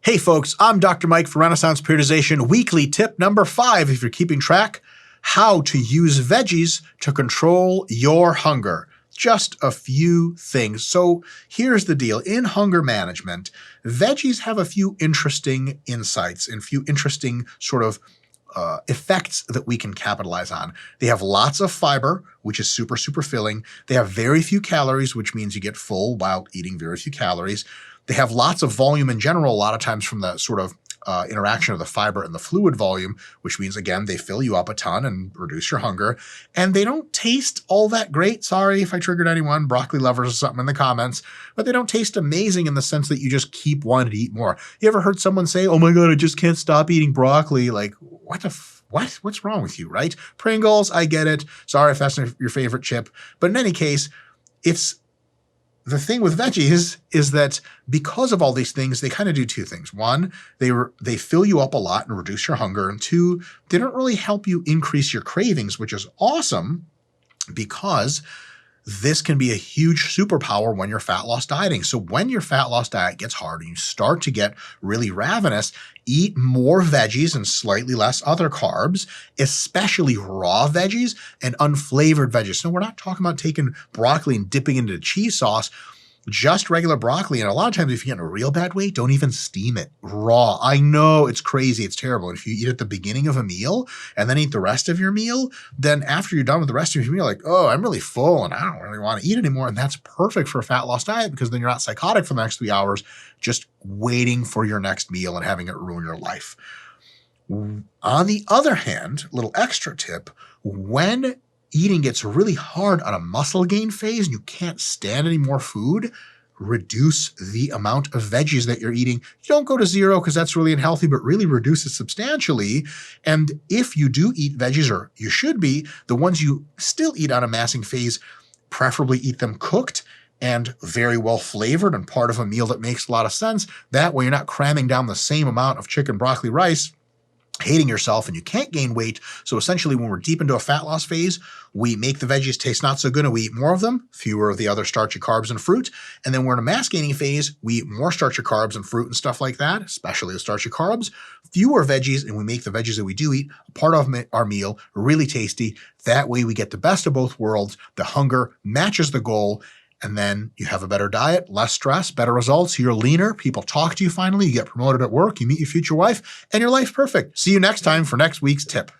Hey folks, I'm Dr. Mike for Renaissance Periodization. Weekly tip number 5, if you're keeping track, how to use veggies to control your hunger. Just a few things. So here's the deal. In hunger management, veggies have a few interesting insights and few interesting sort of effects that we can capitalize on. They have lots of fiber, which is super, super filling. They have very few calories, which means you get full while eating very few calories. They have lots of volume in general, a lot of times from the sort of interaction of the fiber and the fluid volume, which means, again, they fill you up a ton and reduce your hunger. And they don't taste all that great. Sorry if I triggered anyone, broccoli lovers or something in the comments, but they don't taste amazing in the sense that you just keep wanting to eat more. You ever heard someone say, oh my God, I just can't stop eating broccoli? Like, what's wrong with you, right? Pringles, I get it. Sorry if that's your favorite chip. But in any case, the thing with veggies is that because of all these things, they kind of do two things. One, they fill you up a lot and reduce your hunger. And two, they don't really help you increase your cravings, which is awesome because this can be a huge superpower when you're fat loss dieting. So when your fat loss diet gets hard and you start to get really ravenous, eat more veggies and slightly less other carbs, especially raw veggies and unflavored veggies. So we're not talking about taking broccoli and dipping into cheese sauce, just regular broccoli. And a lot of times if you get in a real bad way, don't even steam it raw. I know it's crazy. It's terrible. And if you eat at the beginning of a meal and then eat the rest of your meal, then after you're done with the rest of your meal, like, oh, I'm really full and I don't really want to eat anymore. And that's perfect for a fat loss diet because then you're not psychotic for the next 3 hours, just waiting for your next meal and having it ruin your life. On the other hand, little extra tip, when eating gets really hard on a muscle gain phase and you can't stand any more food, reduce the amount of veggies that you're eating. You don't go to 0 because that's really unhealthy, but really reduce it substantially. And if you do eat veggies, or you should be, the ones you still eat on a massing phase, preferably eat them cooked and very well flavored and part of a meal that makes a lot of sense. That way you're not cramming down the same amount of chicken, broccoli, rice, hating yourself, and you can't gain weight. So essentially when we're deep into a fat loss phase, we make the veggies taste not so good and we eat more of them, fewer of the other starchy carbs and fruit. And then we're in a mass gaining phase, we eat more starchy carbs and fruit and stuff like that, especially the starchy carbs, fewer veggies, and we make the veggies that we do eat a part of our meal really tasty. That way we get the best of both worlds. The hunger matches the goal. And then you have a better diet, less stress, better results. You're leaner. People talk to you finally. You get promoted at work. You meet your future wife and your life's perfect. See you next time for next week's tip.